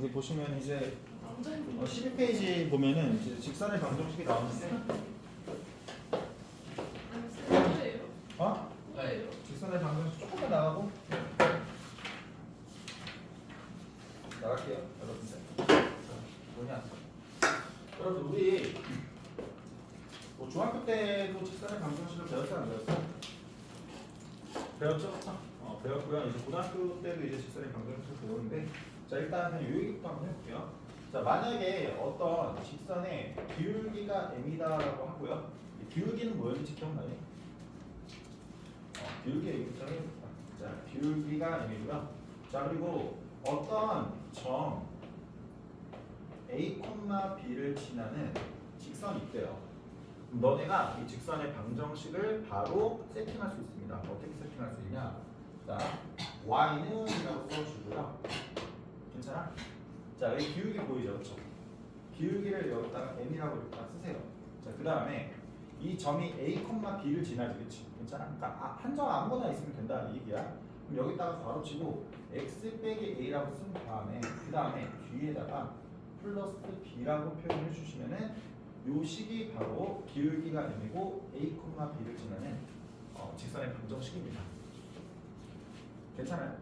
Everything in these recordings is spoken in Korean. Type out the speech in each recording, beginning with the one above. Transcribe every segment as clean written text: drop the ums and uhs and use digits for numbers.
여기 보시면 이제 12페이지 보면은 이제 직선의 방정식이 나오는데 뭐예요? 어? 뭐예요? 직선의 방정식 조금만 나가고 나갈게요 여러분들. 뭐냐? 여러분 우리 뭐 중학교 때도 직선의 방정식을 배웠어요 안 배웠어요? 배웠죠? 배웠고요. 이제 고등학교 때도 이제 직선의 방정식을 배우는데 자 일단 그냥 요 얘기부터 한번 해볼게요. 자 만약에 어떤 직선의 기울기가 m이다라고 하고요. 기울기는 뭐였는지 기억나요? 기울기의 얘기부터 해볼게요. 자 기울기가 m이고요. 자 그리고 어떤 점 a, b를 지나는 직선이 있대요. 너네가 이 직선의 방정식을 바로 세팅할 수 있습니다. 어떻게 세팅할 수 있냐? 자, y는 이라고 써주고요. 괜찮아? 자, 여기 기울기 보이죠? 그렇죠? 기울기를 여기다가 m이라고 이렇게 쓰세요. 자, 그 다음에 이 점이 a, b를 지나지, 그렇지? 괜찮아? 그러니까 한 점 아무거나 있으면 된다 이 얘기야. 그럼 여기다가 괄호치고 x 빼기 a라고 쓴 다음에 그 다음에 뒤에다가 플러스 b라고 표현해 주시면은 요 식이 바로 기울기가 m이고 a, b를 지나는 직선의 방정식입니다. 괜찮아요?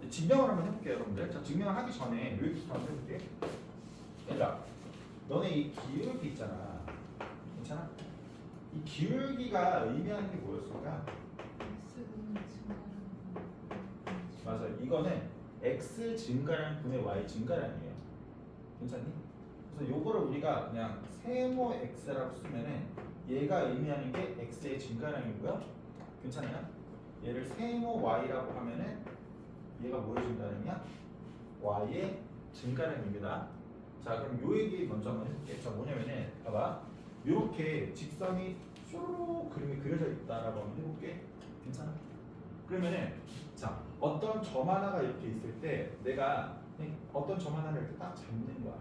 증명을 한번 해볼게요, 여러분들. 자, 증명하기 전에 여기부터 한번 해볼게. 얘들아, 너네 이 기울기 있잖아. 괜찮아? 이 기울기가 의미하는 게 뭐였을까? 맞아, 이거는 x 증가량 분의 y 증가량이에요. 괜찮니? 그래서 요거를 우리가 그냥 세모 x라고 쓰면은 얘가 의미하는 게 x의 증가량이고요. 괜찮아요? 얘를 세모 y라고 하면은 얘가 뭐의 증가량이야? y의 증가량입니다. 자 그럼 요 얘기 먼저 한번 해볼게. 자 뭐냐면은 봐봐. 요렇게 직선이 뾰로록 그림이 그려져 있다라고 한번 해볼게. 괜찮아? 그러면은 자 어떤 점 하나가 이렇게 있을 때 내가 어떤 점 하나를 이렇게 딱 잡는 거야.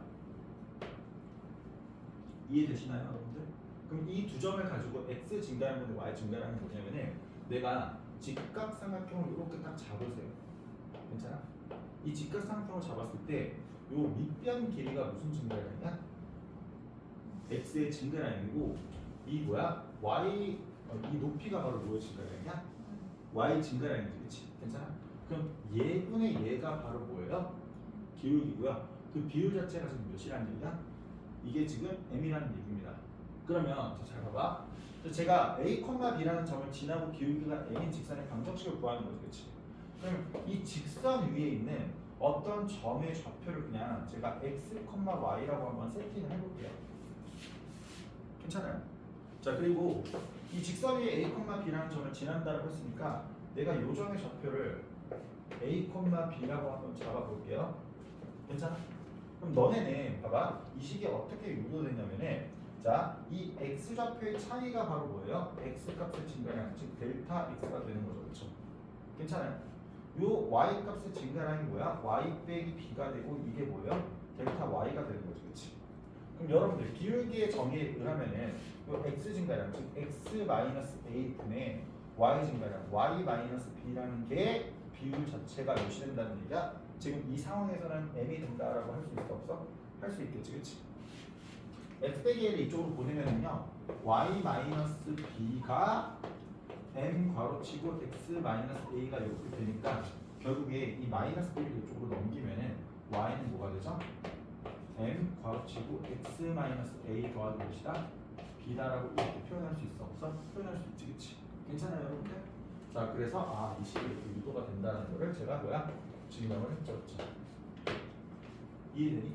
이해되시나요, 여러분들? 그럼 이 두 점을 가지고 x 증가량분의 y 증가량은 뭐냐면은 내가 직각삼각형을 이렇게 딱 잡으세요. 괜찮아? 이 직각삼각형을 잡았을 때 요 밑변 길이가 무슨 증가량이야? x의 증가량이고 이 뭐야? y 이 높이가 바로 뭐의 증가량이야? y 증가량이지, 그렇지? 괜찮아? 그럼 얘분의 얘가 바로 뭐예요? 기울기고요. 그 비율 자체가 지금 몇이라는 얘기야? 이게 지금 m이라는 얘기입니다. 그러면 잘 봐봐. 제가 a, b라는 점을 지나고 기울기가 m인 직선의 방정식을 구하는 거죠, 그렇지? 그럼 이 직선 위에 있는 어떤 점의 좌표를 그냥 제가 x, y라고 한번 세팅을 해볼게요. 괜찮아요? 자 그리고 이 직선 위에 a, b라는 점을 지난다고 했으니까 내가 요 점의 좌표를 a, b라고 한번 잡아볼게요. 괜찮아? 그럼 너네는 봐봐 이 식이 어떻게 유도되냐면은 자 이 x 좌표의 차이가 바로 뭐예요? x 값의 증가량 즉 델타 x가 되는 거죠, 그렇죠? 괜찮아요? 요 y 값의 증가량이 뭐야? y 빼기 b가 되고 이게 뭐예요? 델타 y가 되는 거죠, 그렇지? 그럼 여러분들 기울기의 정의에 의하면은 요 x 증가량 즉 x 마이너스 a 분의 y 증가량 y 마이너스 b라는 게 비율 자체가 몇이 된다는 얘기야? 지금 이 상황에서는 m이 된다라고 할 수 있어 없어? 할 수 있겠지, 그렇지? x 빼기 a를 이쪽으로 보내면은요 y 마이너스 b가 m 괄호치고 x 마이너스 a가 이렇게 되니까 결국에 이 마이너스 b를 이쪽으로 넘기면은 y는 뭐가 되죠? m 괄호치고 x 마이너스 a 더하기 몇이다? b다라고 이렇게 표현할 수 있어 없어? 표현할 수 있지, 그렇지? 괜찮아요, 여러분들? 자 그래서 이 식이 이렇게 유도가 된다는 거를 제가 뭐야? 증명을 했죠. 이해되니?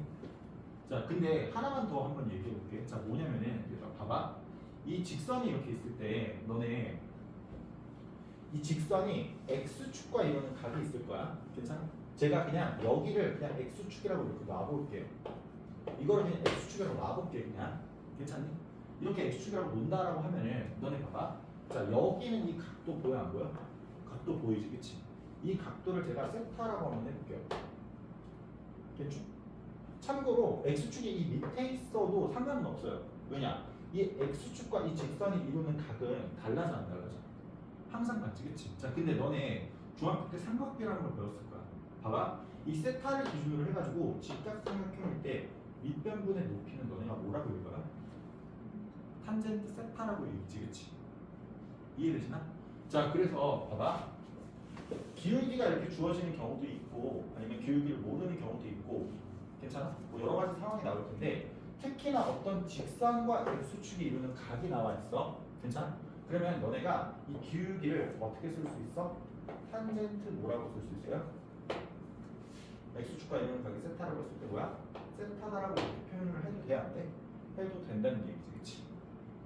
자 근데 하나만 더 한번 얘기해 볼게. 자 뭐냐면은 봐봐 이 직선이 이렇게 있을 때 너네 이 직선이 x축과 이루는 각이 있을 거야. 괜찮아? 제가 그냥 여기를 그냥 x축이라고 이렇게 놔볼게요. 이거를 그냥 x축이라고 놔볼게 그냥. 괜찮니? 이렇게 x축이라고 논다라고 하면은 너네 봐봐. 자 여기는 이 각도 보여 안 보여? 각도 보이지, 그치? 이 각도를 제가 세타라고 한번 해볼게요. 괜찮? 참고로 x축이 이 밑에 있어도 상관은 없어요. 왜냐? 이 x축과 이 직선이 이루는 각은 달라져 안 달라져? 항상 같지, 그치? 자 근데 너네 중학교 때 삼각비라는 걸 배웠을 거야. 봐봐 이 세타를 기준으로 해가지고 직각삼각형일 때 밑변분의 높이는 너네가 뭐라고 읽어요? 탄젠트 세타라고 읽지, 그치? 이해되시나? 자, 그래서 봐봐. 기울기가 이렇게 주어지는 경우도 있고 아니면 기울기를 모르는 경우도 있고 괜찮아? 뭐 여러 가지 상황이 나올 텐데 특히나 어떤 직선과 x축이 이루는 각이 나와 있어. 괜찮아? 그러면 너네가 이 기울기를 어떻게 쓸 수 있어? 탄젠트 뭐라고 쓸 수 있어요? x축과 이루는 각이 세타라고 했을 때 뭐야? 세타다라고 이렇게 표현을 해도 돼? 안 돼? 해도 된다는 얘기지, 그치?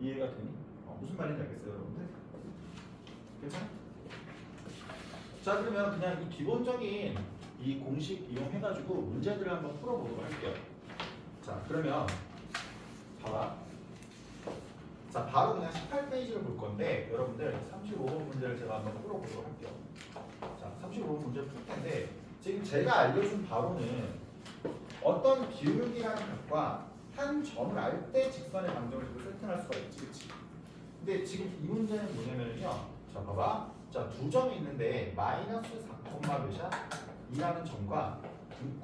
이해가 되니? 무슨 말인지 알겠어요, 여러분들? 괜찮아? 자, 그러면 그냥 이 기본적인 이 공식 이용해가지고 문제들을 한번 풀어보도록 할게요. 자, 그러면 봐봐. 자, 바로 그냥 18페이지를 볼 건데 여러분들 35번 문제를 제가 한번 풀어보도록 할게요. 자, 35번 문제 풀 텐데 지금 제가 알려준 바로는 어떤 기울기라는 값과 한 점을 알 때 직선의 방정식을 세팅할 수가 있지, 그치? 근데 지금 이 문제는 뭐냐면요. 자, 봐봐. 자, 두 점이 있는데 마이너스 4, 몇이야? 2라는 점과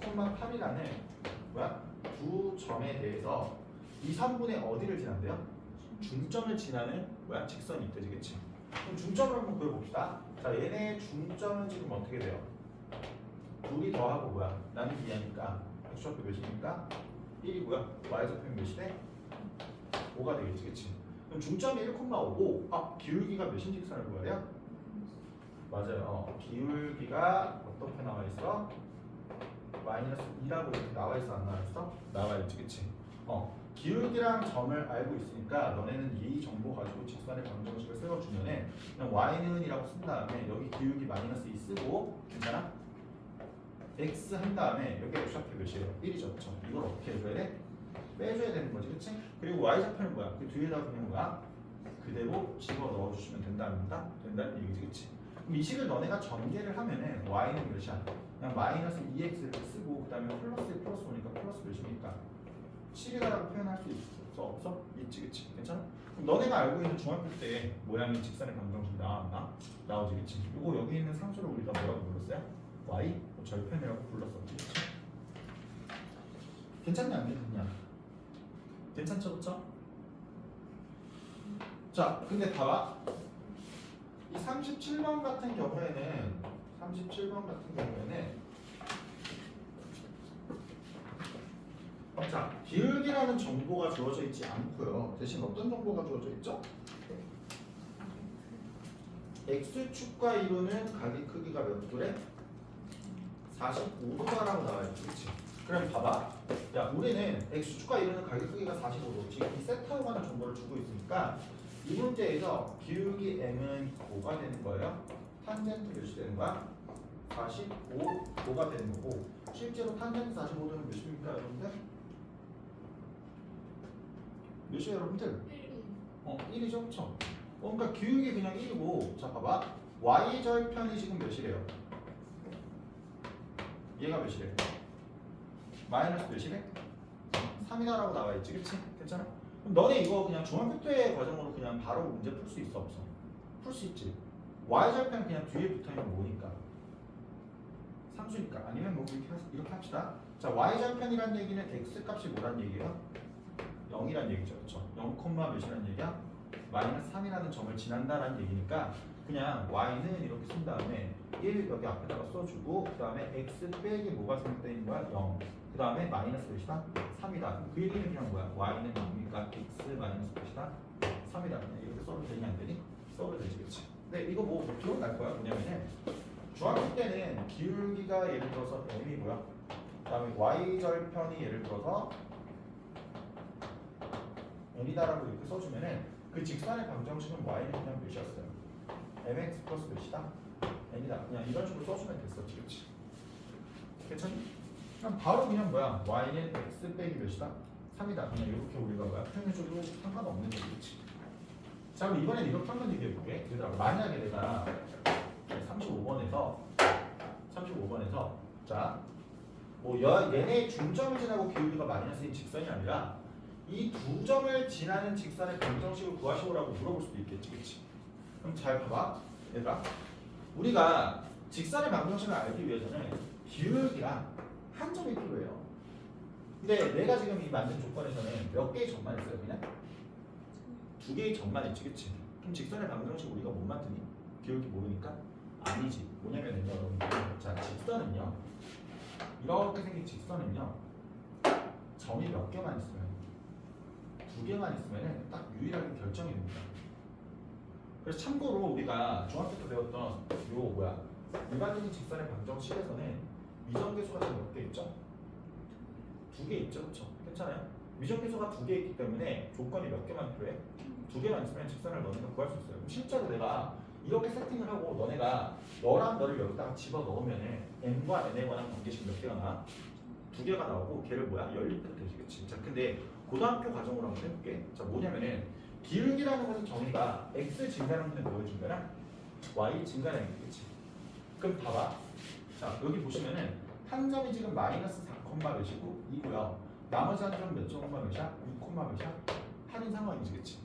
6,8이라는 뭐야? 두 점에 대해서 이 선분의 어디를 지난대요? 중점을 지나는 뭐야? 직선이 있대지, 그치? 그럼 중점을 한번 그려봅시다. 자, 얘네의 중점은 지금 어떻게 돼요? 둘이 더하고 뭐야? 나는 2하니까 x좌표 몇이니까 1이고요. y좌표는 몇이 돼? 5가 되겠지, 그치? 그럼 중점이 1,5고 기울기가 몇인 직선을 구해야 돼요? 맞아요. 기울기가 어떻게 나와 있어? 마이너스 2라고 이렇게 나와 있어, 안 나와 있어? 나와 있지, 그치? 기울기랑 점을 알고 있으니까 너네는 이 정보 가지고 직선의 방정식을 세워주면은 그냥 y는이라고 쓴 다음에 여기 기울기 마이너스 2 쓰고 괜찮아? x 한 다음에 여기 x좌표 몇이에요? 1이죠, 그쵸? 이걸 어떻게 해줘야 돼? 빼줘야 되는 거지, 그치? 그리고 y좌표는 뭐야? 그 뒤에다 그냥 뭐야? 그대로 집어 넣어주시면 된답니다. 된다는 얘기지, 그치? 그럼 이 식을 너네가 전개를 하면은 y는 몇이야? 그냥 마이너스 2x를 쓰고 그 다음에 플러스에 플러스 오니까 플러스 몇이니까 7이라고 표현할 수 있어? 없어? 있지, 그치? 괜찮아? 그럼 너네가 알고 있는 중학교 때 모양이 직선의 방정식 나왔나? 나오지, 그치? 요거 여기 있는 상수를 우리가 뭐라고 불렀어요? y? 절편이라고 불렀었지, 그치? 괜찮냐, 안 괜찮냐? 괜찮죠, 그쵸? 자, 근데 봐봐. 이 37번 같은 경우에는 자, 기울기라는 정보가 주어져 있지 않고요. 대신 어떤 정보가 주어져 있죠? x축과 이루는 각의 크기가 몇 도래? 45도라고 나와 있지, 그치? 그럼 봐봐. 야, 우리는 x축과 이루는 각의 크기가 45도. 지금 이 세타로 가는 정보를 주고 있으니까 이 문제에서 기울기 m은 뭐가 되는 거예요? 탄젠트 몇이 되는 거야? 45도가 되는 거고 실제로 탄젠트 45도는 몇입니까, 여러분들? 몇이에요, 여러분들? 1이죠, 그쵸? 그러니까 기울기 그냥 1이고 자, 봐봐. y절편이 지금 몇이래요? 얘가 몇이래? 마이너스 몇이래? 3이다라고 나와 있지, 그치? 괜찮아? 그럼 너네 이거 그냥 중학교 때 과정으로 그냥 바로 문제 풀 수 있어, 없어? 풀 수 있지. y절편 그냥 뒤에 붙어있는 뭐니까? 상수니까. 아니면 뭐 이렇게 합시다. 자, y절편이란 얘기는 x값이 뭐란 얘기예요? 0이란 얘기죠, 그쵸? 0, 몇이란 얘기야? 마이너스 3이라는 점을 지난다라는 얘기니까 그냥 y는 이렇게 쓴 다음에 1 여기 앞에다가 써주고 그 다음에 x 빼기 뭐가 생각되어 있는 거야? 0. 그 다음에 마이너스 몇이다? 3이다. 그 얘기는 그냥 뭐야? y는 0이니까 x 마이너스 몇이다? 3이다. 그냥 이렇게 써도 되니 안 되니? 써도 되지, 그치? 근데 이거 뭐 기억날 거야. 뭐냐면은 중학교 때는 기울기가 예를 들어서 m이 뭐야? 그 다음에 y절편이 예를 들어서 m이다라고 이렇게 써주면은 그 직선의 방정식은 y는 그냥 몇이었어요? mx 플러스 몇이다? n이다. 그냥 이런 식으로 써주면 됐었지, 그치? 괜찮니? 그럼 바로 그냥 뭐야? y는 x 빼기 몇이다? 3이다. 그냥 이렇게 우리가 뭐야? 표현해줘도 상관없는 거지, 그치? 자, 그럼 이번엔 이렇게 한번 얘기해볼게. 얘들아, 만약에 내가 35번에서 자, 뭐 얘네 중점을 지나고 기울기가 마이너스인 직선이 아니라 이 두 점을 지나는 직선의 방정식을 구하시오라고 물어볼 수도 있겠지, 그치? 그럼 잘 봐봐, 얘들아. 우리가 직선의 방정식을 알기 위해서는 기울기랑 한 점이 필요해요. 근데 내가 지금 이 만든 조건에서는 몇 개의 점만 있어요? 그냥 두 개의 점만 있지, 그치? 그럼 직선의 방정식 우리가 못 만드니? 기울기 모르니까? 아니지. 뭐냐면요, 여러분들. 자, 직선은요. 이렇게 생긴 직선은요. 점이 몇 개만 있으면, 두 개만 있으면 딱 유일하게 결정이 됩니다. 그래서 참고로 우리가 중학교 때 배웠던 요 일반적인 직선의 방정식에서는 미정계수가 몇 개 있죠? 두 개 있죠, 그렇죠? 괜찮아요? 미정계수가 두 개 있기 때문에 조건이 몇 개만 필요해? 두 개만 있으면 직선을 너네가 구할 수 있어요. 그럼 실제로 내가 이렇게 세팅을 하고 너네가 너랑 너를 여기다가 집어 넣으면은 n과 n에 관한 관계식 몇 개가 나와? 두 개가 나오고 걔를 연립해도 되지, 그치? 자, 근데 고등학교 과정으로 한번 해볼게. 자, 뭐냐면은 기울기라는 것은 정의가 x 증가하는 분에 뭐해준 거야? y 증가하는 게, 그치? 그럼 봐봐. 자, 여기 보시면은 한 점이 지금 마이너스 4, 몇이고 이고요. 나머지 한 점 몇 점 몇이야? 6, 몇이야? 8인 상황이지, 그치?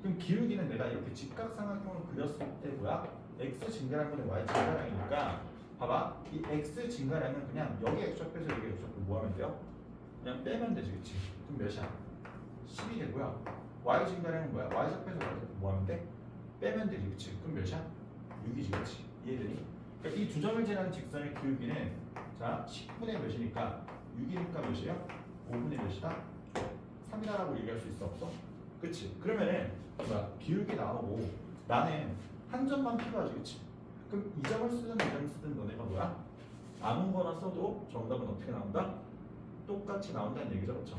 그럼 기울기는 내가 이렇게 직각삼각형을 그렸을 때 x 증가량분의 y 증가량이니까 봐봐. 이 x 증가량은 그냥 여기 x 빼서 여기 x 빼고 뭐 하면 돼요? 그냥 빼면 되지, 그치? 그럼 몇이야? 10이 되고요. y 증가량은 뭐야? y 빼서 뭐 하면 돼? 빼면 되지, 그치? 그럼 몇이야? 6이지, 그치? 이해되니? 그러니까 이 두 점을 지나는 직선의 기울기는 자 10분의 몇이니까 6이니까 몇이에요? 5분의 몇이다? 3이다라고 얘기할 수 있어, 없어? 그치? 그러면은 기울기 나오고 나는 한 점만 필요하지, 그치? 그럼 이 점을 쓰든 이 점을 쓰든 너네가 아무거나 써도 정답은 어떻게 나온다? 똑같이 나온다는 얘기죠, 그렇죠?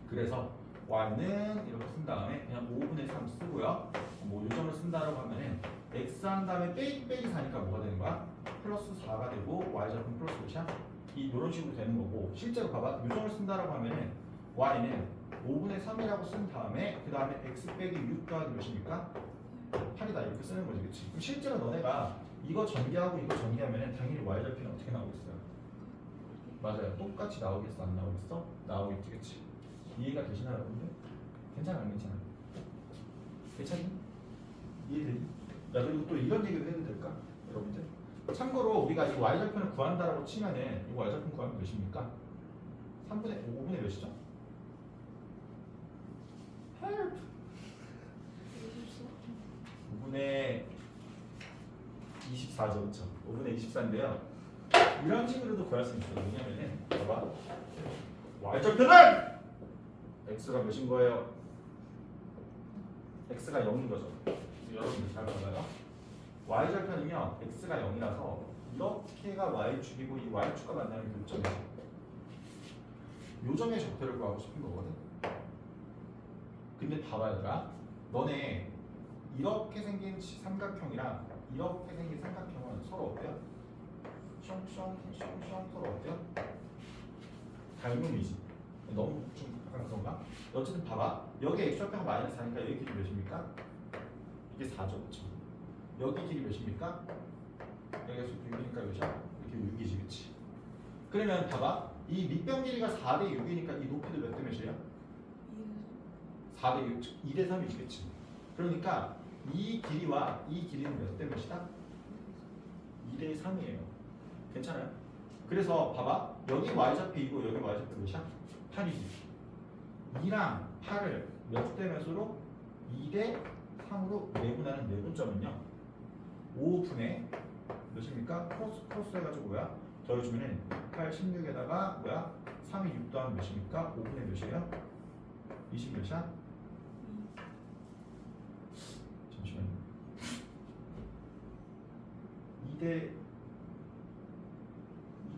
그래서 y는 이렇게 쓴 다음에 그냥 5분의 3 쓰고요. 뭐 요점을 쓴다라고 하면은 x 한 다음에 빼기 4니까 뭐가 되는 거야? 플러스 4가 되고 y 제곱 플러스 몇이야? 이런 식으로 되는 거고, 실제로 봐봐. 요점을 쓴다라고 하면은 y는 5분의 3이라고 쓴 다음에 그 다음에 x 빼기 6 더하기 몇입니까? 8이다 이렇게 쓰는 거지, 그치? 그럼 실제로 너네가 이거 전개하고 이거 전개하면은 당연히 y 절편은 어떻게 나오겠어요? 맞아요. 똑같이 나오겠어, 안 나오겠어? 나오겠지, 그치? 이해가 되시나요, 여러분들? 괜찮아, 안 괜찮아? 괜찮니? 이해되니? 야, 그리고 또 이런 얘기도 해도 될까? 여러분들? 참고로 우리가 이 y절편을 구한다라고 치면은 이 y절편 구하면 몇입니까? 5분의 몇이죠? 5분의 24죠, 그렇죠? 5분의 24인데요. 이런 식으로도 구할 수 있어요. 뭐냐면은 봐봐. y절편은 x가 몇인 거예요? x가 0인 거죠. 여러분들 잘 봐봐요. y절편이면 x가 0이라서 이렇게가 y축이고 이 y축과 만나는 교점이죠. 요점의 좌표를 구하고 싶은 거거든. 근데 봐봐 얘들아. 너네 이렇게 생긴 삼각형이랑 이렇게 생긴 삼각형은 서로 어때요? 숑숑 서로 어때요? 닮음이지. 너무 좀 약간 그런가? 어쨌든 봐봐. 여기 x좌표가 마이너스 4니까 여기 길이 몇입니까? 이게 4죠, 그렇죠? 여기 길이 몇입니까? 여기가 6이니까 몇이야? 이렇게 6이지, 그치? 그러면 봐봐. 이 밑변 길이가 4대 6이니까 이 높이도 몇 대 몇이에요? 4대 6, 2대 3이지, 그치? 그러니까 이 길이와 이 길이는 몇 대 몇이다? 2대 3이에요. 괜찮아요? 그래서 봐봐. 여기 y좌표 2고 여기 y좌표 몇이야? 8이지. 2랑 8을 몇 대 몇으로? 2대 3으로 내분하는 내분점은요 5분의 몇입니까? 크로스 해가지고 더해주면은 8, 16에다가 3이 6 더하면 몇입니까? 5분의 몇이에요? 20 몇이야? 잠시만요.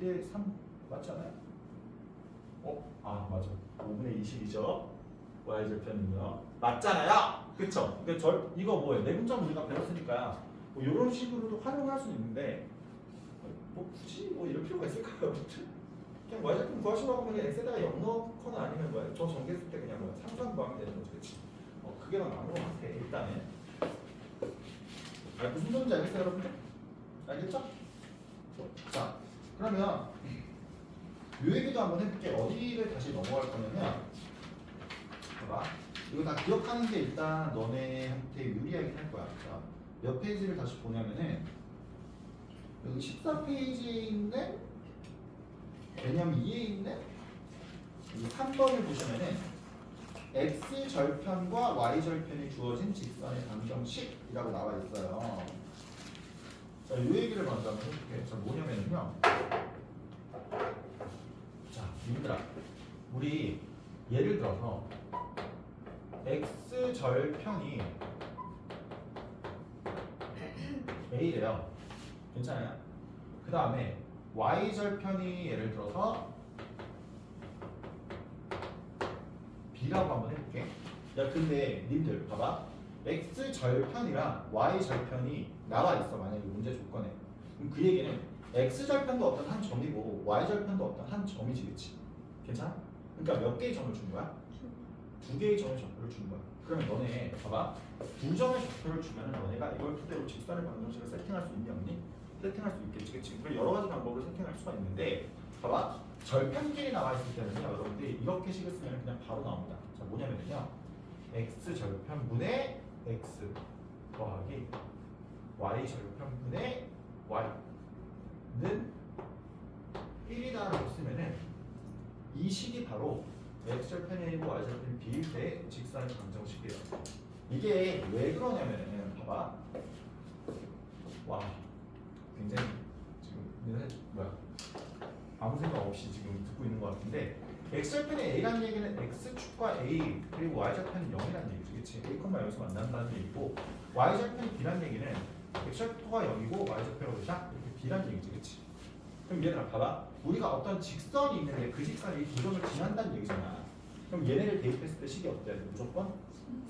2대 3 맞지 않아요? 맞아. 5분의 20이죠. y절편은요. 맞잖아요. 그쵸? 그러니까 이거 뭐예요? 내분점 우리가 배웠으니까 뭐 이런 식으로도 활용할 수 있는데 뭐 굳이 뭐 이럴 필요가 있을까요? 그냥 y절편 구하시라고 하면 x에다가 0 넣거나 아니면 저 전개했을 때 그냥 상수함 구하면 되는 거지, 그치? 그게 더 나은 것 같아, 일단은. 무슨 소리인지 알겠어요, 여러분들? 알겠죠? 자, 그러면 요 얘기도 한번 해볼게. 어디를 다시 넘어갈 거냐면 봐봐. 이거 다 기억하는 게 일단 너네한테 유리하긴 할 거야. 자, 몇 페이지를 다시 보냐면은 여기 14페이지인데 개념 2에 있는 이 3번을 보시면은 x 절편과 y 절편이 주어진 직선의 방정식이라고 나와 있어요. 자, 이 얘기를 먼저 한번 해볼게요. 자, 뭐냐면요. 자, 얘들아, 우리 예를 들어서 x 절편이 a래요. 괜찮아요? 그 다음에 y 절편이 예를 들어서 b라고 한번 해볼게. 야, 근데 님들 봐봐. x 절편이랑 y 절편이 나와 있어. 만약에 문제 조건에. 그럼 그 얘기는 x 절편도 어떤 한 점이고 y 절편도 어떤 한 점이지, 그치? 괜찮아? 그러니까 몇 개의 점을 준 거야? 2개의 점의 좌표를 준 거야. 그러면 너네 봐봐. 2점의 좌표를 주면은 너네가 이걸 토대로 직선의 방정식을 세팅할 수 있니 없니? 세팅할 수 있겠지, 그치? 그럼 여러 가지 방법으로 세팅할 수가 있는데 봐봐. 절편끼리 나와 있을 때는요, 여러분들이 이렇게 식을 쓰면 그냥 바로 나옵니다. 자, 뭐냐면요, x 절편분의 x 더하기 y 절편분의 y는 1이다라고 쓰면은 이 식이 바로 x 절편이 a고 y 절편이 b일 때 직선의 방정식이에요. 이게 왜 그러냐면은 봐봐. 와, 굉장히 지금 뭐야? 아무 생각 없이 지금 듣고 있는 것 같은데 x절편의 a라는 얘기는 x축과 a 그리고 y절편이 0이라는 얘기죠. 그치? a, 여기서 만난다는 얘기고 y절편이 b라는 얘기는 x절표가 0이고 y절표가 이렇게 b라는 얘기지. 그치? 그럼 얘들아 봐봐. 우리가 어떤 직선이 있는데 그 직선이 이 두 점을 지난다는 얘기잖아. 그럼 얘네를 대입했을 때 식이 어때야 돼? 무조건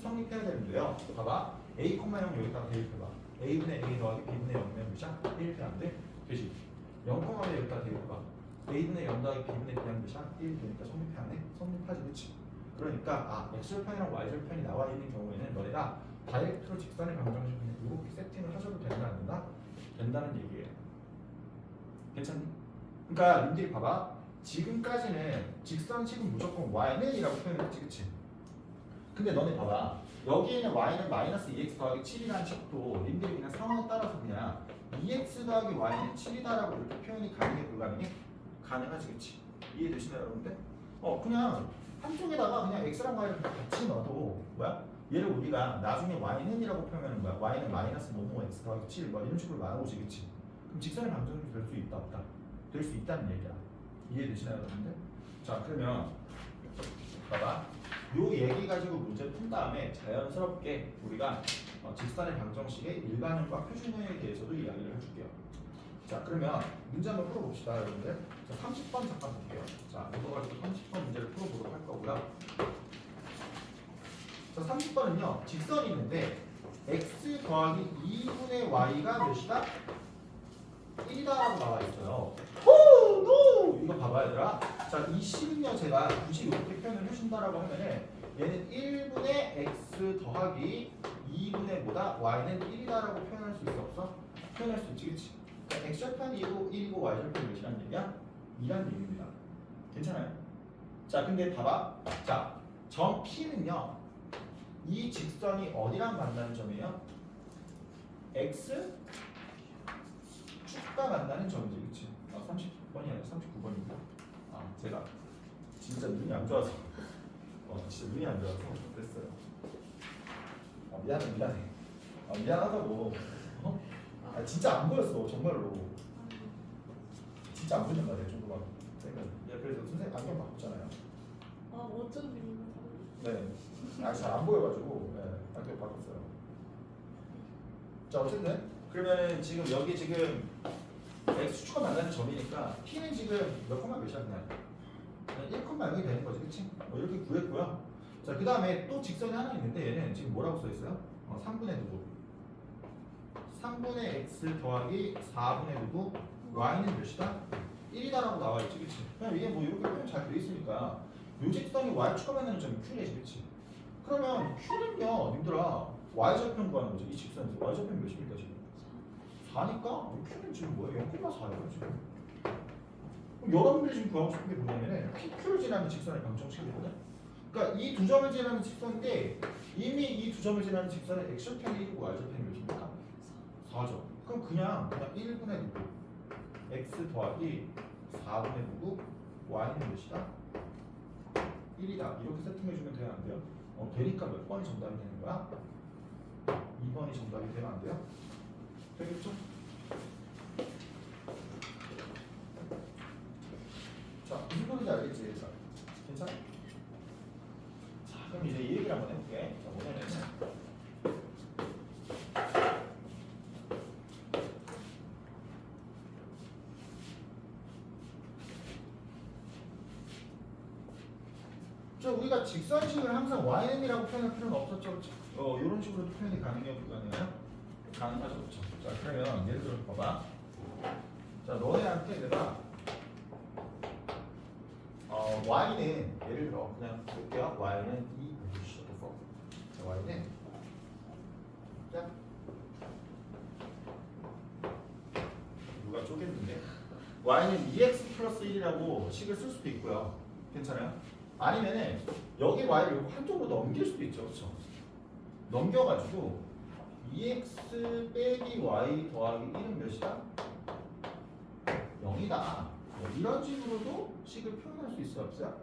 성립해야 되는데요. 봐봐. a, 0 여기다가 대입해봐. a분의 a 더하기 b분의 0이면 몇이야? 1이 안 돼? 되지? 0, 여기다가 대입해봐. a분의 0 더하기 b분의 b는 몇이야? 1 되니까 성립해 안 해? 성립하지, 그치? 그러니까 x절편이랑 y절편이 나와 있는 경우에는 너네가 다이렉트로 직선의 방정식 그냥 이렇게 세팅을 하셔도 된다 안 된다? 된다는 얘기예요. 괜찮니? 그러니까 님들이 봐봐. 지금까지는 직선식은 무조건 y는 이라고 표현했지, 그치? 근데 너네 봐봐. 여기에는 y는 마이너스 2x 더하기 7이라는 식도 님들이 그냥 상황에 따라서 그냥 2x 더하기 y는 7이다라고 이렇게 표현이 가능해 불가능해? 가능하지, 그치? 이해되시나요, 여러분들? 그냥 한쪽에다가 그냥 x랑 y를 같이 넣어도 뭐야? 얘를 우리가 나중에 y는이라고 표현하는 거야. y는 마이너스 뭐뭐 x 더하기 7 뭐 이런 식으로 나오지, 그치? 그럼 직선의 방정식이 될 수 있다 없다? 될 수 있다는 얘기야. 이해되시나요, 여러분들? 자, 그러면 봐봐. 요 얘기 가지고 문제 푼 다음에 자연스럽게 우리가 직선의 방정식의 일반형과 표준형에 대해서도 이야기를 해줄게요. 자, 그러면 문제 한번 풀어봅시다, 여러분들. 자, 30번 잠깐 볼게요. 자, 이거 가지고 30번 문제를 풀어보도록 할 거고요. 자, 30번은요, 직선이 있는데 x 더하기 2분의 y가 몇이다? 1이다라고 나와 있어요. 노! 이거 봐봐, 얘들아. 자, 이 식은요, 제가 굳이 이렇게 표현을 해준다라고 하면은 얘는 1분의 x 더하기 2분의 뭐다? y는 1이다라고 표현할 수 있어, 없어? 표현할 수 있지, 그치? 그러니까 x절편이 1이고 y절편이 몇이라는 얘기야? 2라는 얘기입니다. 괜찮아요? 자, 근데 봐봐. 자, 점 P는요, 이 직선이 어디랑 만나는 점이에요? x 축과 만나는 점이지, 그치? 30번이 아니라 39번입니다. 제가 진짜 눈이 안 좋아서 진짜 눈이 안 좋아서 그랬어요. 미안해. 미안하다고. 진짜 안 보였어, 정말로. 진짜 안 보인단 말이야, 조금만. 그래서 선생님 안경 바꿨잖아요. 어쩐지 네. 잘 안 보여가지고 안경 바꿨어요. 자, 어쨌든 그러면은 지금 여기 지금 x축과 만나는 점이니까 p는 지금 몇 콤마 몇이야? 그냥 1,0이 되는 거지, 그치? 이렇게 구했고요. 자, 그 다음에 또 직선이 하나 있는데 얘는 지금 뭐라고 써 있어요? 3분의 누구? 3분의 x 더하기 4분의 누구? y는 몇이다? 1이다라고 나와 있지, 그치? 그냥 이게 뭐 이렇게 표현 잘 돼 있으니까 요 직선이 y축과 만나는 점이 q래지, 그치? 그러면 q는요, 님들아 y절편 구하는 거죠. 이 직선에서 y절편 몇입니까 지금? 4니까 q는 지금 뭐예요? 0,4예요 지금. 그럼 여러분들이 지금 구하고 싶은 게 뭐냐면은 PQ를 지나는 직선의 방정식이거든. 그러니까 이 두 점을 지나는 직선인데 이미 이 두 점을 지나는 직선의 x절편이 1이고 y절편이 몇입니까? 4죠. 그럼 그냥 1분의 누구? x 더하기 4분의 누구? y는 몇이다? 1이다. 이렇게 세팅해주면 돼요, 안 돼요? 되니까 몇 번이 정답이 되는 거야? 2번이 정답이 되면 안 돼요? 되겠죠? 자, 무슨 소리인지 알겠지? 일단. 괜찮아? 자, 그럼 이제 이 얘기를 한번 해볼게. 자, 뭐냐면 우리가 직선식을 항상yn이라고 표현할 필요는 없었죠. 이런 식으로 표현이 가능해요, 불가능해요? 가능하죠, 그렇죠? 자, 그러면 예를 들어 봐봐. 자, 너네한테 내가 y는 예를 들어 그냥 볼게요. y는 자, y는 자, 누가 쪼갰는데? y는 2x 플러스 1이라고 식을 쓸 수도 있고요. 괜찮아요? 아니면은 여기 y를 한쪽으로 넘길 수도 있죠, 그렇죠? 넘겨가지고 2x 빼기 y 더하기 1은 몇이다? 0이다. 이런 식으로도 식을 표현할 수 있어요, 없어요?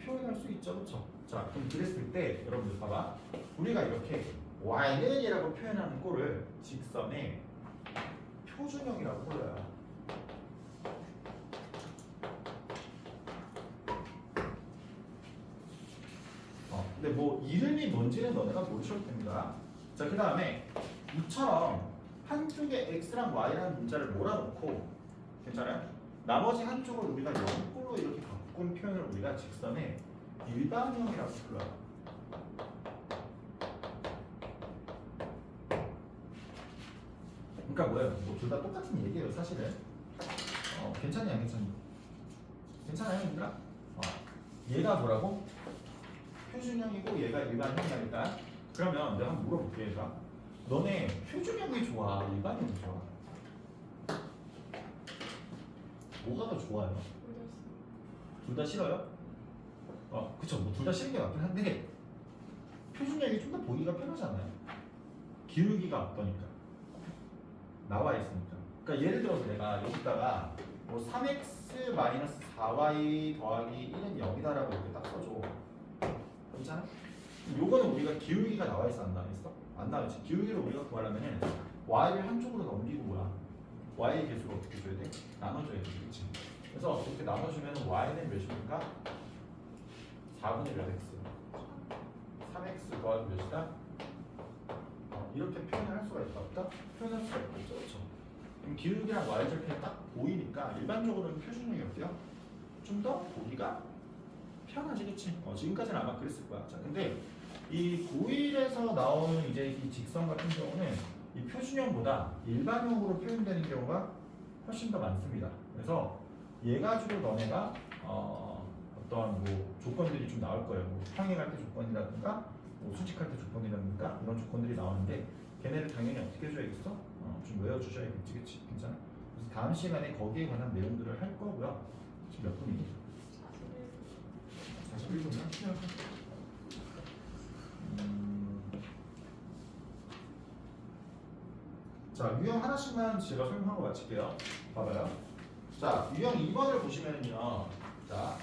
표현할 수 있죠, 그렇죠? 자, 그럼 그랬을 때 여러분들 봐봐. 우리가 이렇게 y는이라고 표현하는 꼴을 직선의 표준형이라고 불러요. 근데 뭐 이름이 뭔지는 너네가 모르셔도 됩니다. 자, 그 다음에 이처럼 한쪽에 x랑 y라는 문자를 몰아놓고 괜찮아요? 나머지 한쪽을 우리가 영꼴로 이렇게 바꾼 표현을 우리가 직선의 일반형이라고 불러요. 그러니까 뭐예요? 뭐 둘 다 똑같은 얘기예요, 사실은. 괜찮니 안 괜찮니? 괜찮아요, 얘들아? 얘가 뭐라고? 표준형이고 얘가 일반형이니까. 그러면 내가 한번 물어볼게. 얘가 너네 표준형이 좋아, 일반형이 좋아? 뭐가 더 좋아요? 둘 다 싫어요? 그쵸. 뭐 둘 다 싫은 게 맞긴 한데 표준형이 좀 더 보기가 편하잖아요. 기울기가 없더니까 나와 있으니까. 그러니까 예를 들어서 내가 여기다가 뭐 3x 마이너스 4y 더하기 1은 0이다라고 이렇게 딱 써줘. 괜찮아? 요거는 우리가 기울기가 나와 있어, 안 나와 있어? 안 나와 있지. 기울기를 우리가 구하려면은 y를 한쪽으로 넘기고 뭐야? y의 개수를 어떻게 줘야 돼? 나눠줘야 돼, 그렇지? 그래서 이렇게 나눠주면 y는 몇입니까? 4분의 1x. 3x 더하기 몇이다? 이렇게 표현할 수가 있다, 없다? 표현할 수가 있죠, 그렇죠? 그럼 기울기랑 y절편이 딱 보이니까 일반적으로는 표준형이 어때요? 좀 더 보기가 편하지, 그치? 지금까지는 아마 그랬을 거야. 자, 근데 이 고1에서 나오는 이제 이 직선 같은 경우는 이 표준형보다 일반형으로 표현되는 경우가 훨씬 더 많습니다. 그래서 얘 가지고 너네가 어떤 뭐 조건들이 좀 나올 거예요. 뭐 평행할 때 조건이라든가, 뭐 수직할 때 조건이라든가 이런 조건들이 나오는데 걔네를 당연히 어떻게 해줘야겠어? 좀 외워주셔야겠지, 그치? 괜찮아? 그래서 다음 시간에 거기에 관한 내용들을 할 거고요. 지금 몇 분이니? 41분이야? 자, 유형 하나씩만 제가 설명하고 마칠게요. 봐봐요. 자, 유형 2번을 보시면은요. 자,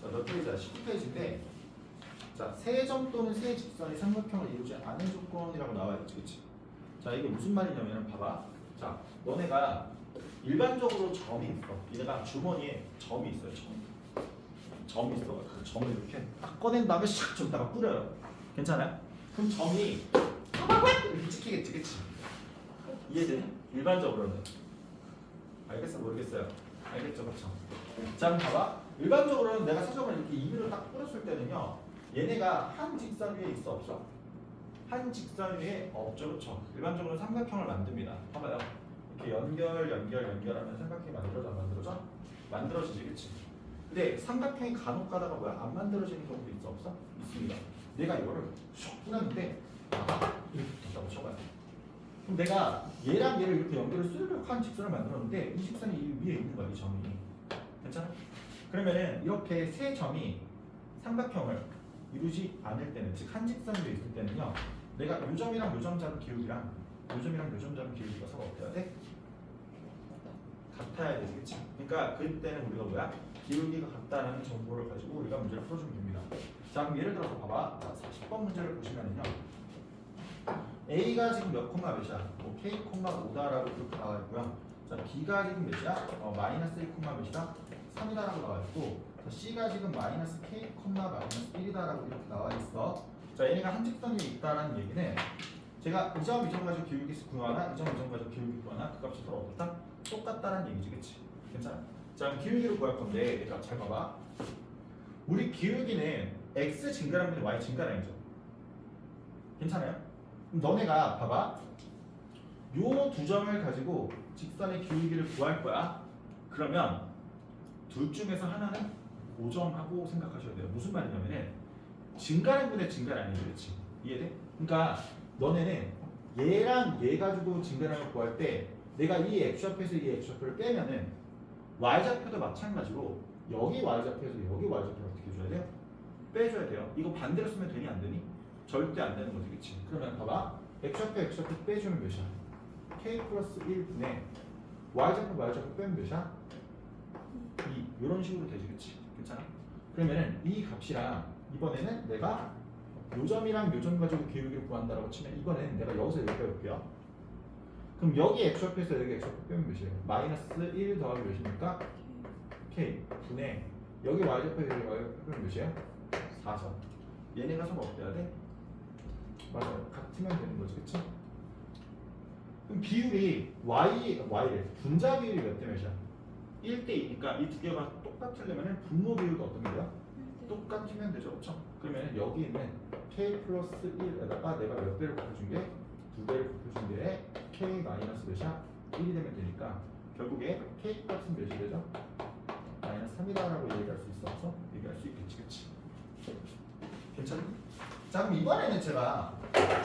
몇 페이지야? 19페이지인데, 자, 세 점 또는 세 직선이 삼각형을 이루지 않은 조건이라고 나와 있지, 그치? 자, 이게 무슨 말이냐면, 봐봐. 자, 너네가 일반적으로 점이 있어. 얘네가 주머니에 점이 있어요, 점이 있어. 그 점을 이렇게 딱 꺼낸 다음에 샥 저기다가 뿌려요. 괜찮아요? 그럼 점이 이렇게 찍히겠지, 그치? 이해되니? 일반적으로는. 알겠어? 모르겠어요? 알겠죠? 그쵸? 자, 그럼 봐봐. 일반적으로는 내가 세 점을 이렇게 2위로 딱 뿌렸을 때는요, 얘네가 한 직선 위에 있어, 없어? 한 직선 위에 없죠, 그렇죠? 일반적으로 삼각형을 만듭니다. 봐봐요. 이렇게 연결하면 삼각형이 만들어져, 안 만들어져? 만들어지지, 그치? 근데 삼각형이 간혹 가다가 뭐야? 안 만들어지는 경우도 있어, 없어? 있습니다. 내가 이거를 슉 뿌렸는데 이렇게 붙었다고 쳐봐요. 그럼 내가 얘랑 얘를 이렇게 연결을 쓰려고 한 직선을 만들었는데 이 직선이 이 위에 있는 거야, 이 점이. 괜찮아? 그러면은 이렇게 세 점이 삼각형을 이루지 않을 때는, 즉 한 직선 위에 있을 때는요, 내가 요 점이랑 요 점 잡은 기울기랑 요점이랑 요점점 기울기가 서로 어때야 돼? 같아야 되지, 그치? 그러니까 그때는 우리가 뭐야? 기울기가 같다는 정보를 가지고 우리가 문제를 풀어주면 됩니다. 자, 그럼 예를 들어서 봐봐. 자, 40번 문제를 보시면은요. A가 지금 몇 콤마 몇이야? 뭐 K 콤마 5다라고 이렇게 나와 있고요. 자, B가 지금 몇이야? 마이너스 1 콤마 몇이다? 3이다라고 나와 있고, 자, C가 지금 마이너스 K 콤마 마이너스 1이다라고 이렇게 나와 있어. 자, 얘네가 한 직선이 있다라는 얘기는 제가 이 점 가지고 기울기 구하나 이 점 가지고 기울기 구하나 그 값이 서로 어떻다? 똑같다라는 얘기지, 그치? 괜찮아? 자, 그럼 기울기를 구할 건데 얘들아 잘 봐봐. 우리 기울기는 x 증가량분의 y 증가량이죠. 괜찮아요? 그럼 너네가 봐봐. 요 두 점을 가지고 직선의 기울기를 구할 거야. 그러면 둘 중에서 하나는 고정하고 생각하셔야 돼요. 무슨 말이냐면은 증가량분의 증가량이죠, 그렇지? 이해돼? 그러니까 너네는 얘랑 얘 가지고 증가량을 구할 때 내가 이 x좌표에서 이 x좌표를 빼면은 y좌표도 마찬가지로 여기 y좌표에서 여기 y좌표를 어떻게 해줘야 돼요? 빼줘야 돼요. 이거 반대로 쓰면 되니 안 되니? 절대 안 되는 거지, 그치? 그러면 봐봐. x좌표 빼주면 몇이야? k 플러스 1분의 y좌표 빼면 몇이야? 2. 이런 식으로 되지, 그치? 괜찮아? 그러면은 이 값이랑 이번에는 내가 요점이랑 요점 가지고 기울기를 구한다라고 치면 이번에는 내가 여기서 여기 빼볼게요. 그럼 여기 x좌표에서 여기 x좌표 빼면 몇이에요? 마이너스 1 더하기 몇입니까? k 분의 여기 y좌표에서 여기 y좌표 빼면 몇이에요? 4죠. 얘네가 서로 어때야 돼? 맞아요. 같으면 되는 거지, 그치? 그럼 비율이 y래. 분자 비율이 몇 대 몇이야? 1대 2니까 이 두 개가 똑같으려면 분모 비율도 어떤 게요? 똑같으면 되죠, 그렇죠? 그러면 여기 있는 k 플러스 1에다가 내가 몇 배를 곱해준 게? 2배를 곱해준 게 k 마이너스 몇이야? 1이 되면 되니까 결국에 k 값은 몇이 되죠? 마이너스 3이다라고 얘기할 수 있어서 얘기할 수 있겠지, 그치? 괜찮니? 자, 그럼 이번에는 제가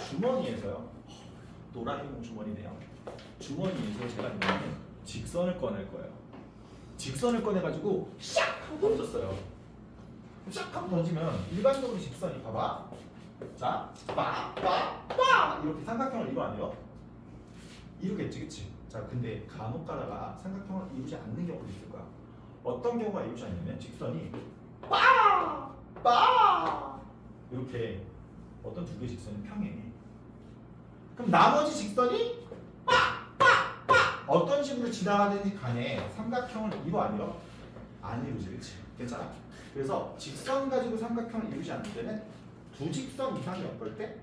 주머니에서요. 도라에몽 주머니네요. 주머니에서 제가 이번에는 직선을 꺼낼 거예요. 직선을 꺼내가지고 샥 하고 던졌어요. 샥 하고 던지면 일반적으로 직선이 봐봐. 자, 빠 이렇게 삼각형을 이루 아니요? 이루겠지, 그치? 자, 근데 간혹 가다가 삼각형을 이루지 않는 경우도 있을 거야. 어떤 경우가 이루지 않냐면 직선이 빠 이렇게 어떤 두 개의 직선이 평행해. 그럼 나머지 직선이 어떤 식으로 지나가든지 간에 삼각형을 이루 아니요? 안 이루지, 그치? 괜찮아? 그래서 직선 가지고 삼각형을 이루지 않는 때는 두 직선 이상이 어떨 때?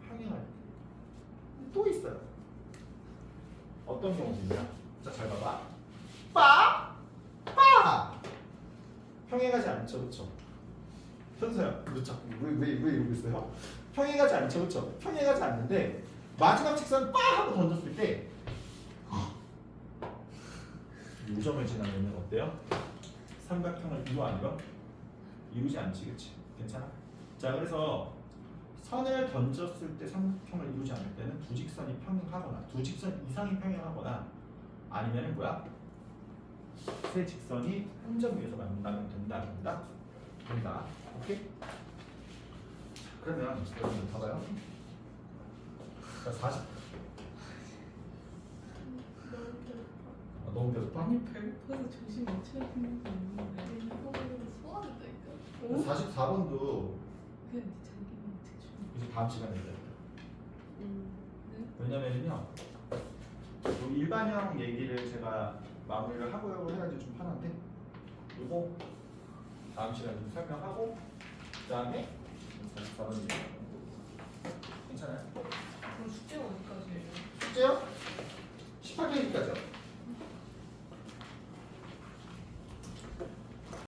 평행할 때. 또 있어요. 어떤 경우도 있냐? 자, 잘 봐봐. 빠 평행하지 않죠, 그쵸? 현서야, 그렇죠? 왜 이러고 있어요? 평행하지 않죠, 그렇죠? 평행하지 않는데 마지막 직선 빠 하고 던졌을 때 요점을 지나면 어때요? 삼각형을 이루 아니요? 이루지 않지, 그치? 괜찮아? 자, 그래서 선을 던졌을 때 삼각형을 이루지 않을 때는 두 직선이 평행하거나 두 직선 이상이 평행하거나 아니면은 뭐야? 세 직선이 한 점 위에서 만나면 된다. 오케이? 그러면 여러분 봐봐요. 자, 40. 너무 배고파? 아니 배고파서 정신 못 차리는 게 있는데 소화된다니까. 44번도 그냥 자기는 대충 이제 다음 시간에 얘기할게요. 네? 왜냐면요, 일반형 얘기를 제가 마무리를 하고 해야지 좀 편한데, 이거 다음 시간에 좀 설명하고 그 다음에 44번 얘기. 괜찮아요? 그럼 숙제가 어디까지예요? 숙제요? 18페이지까지요.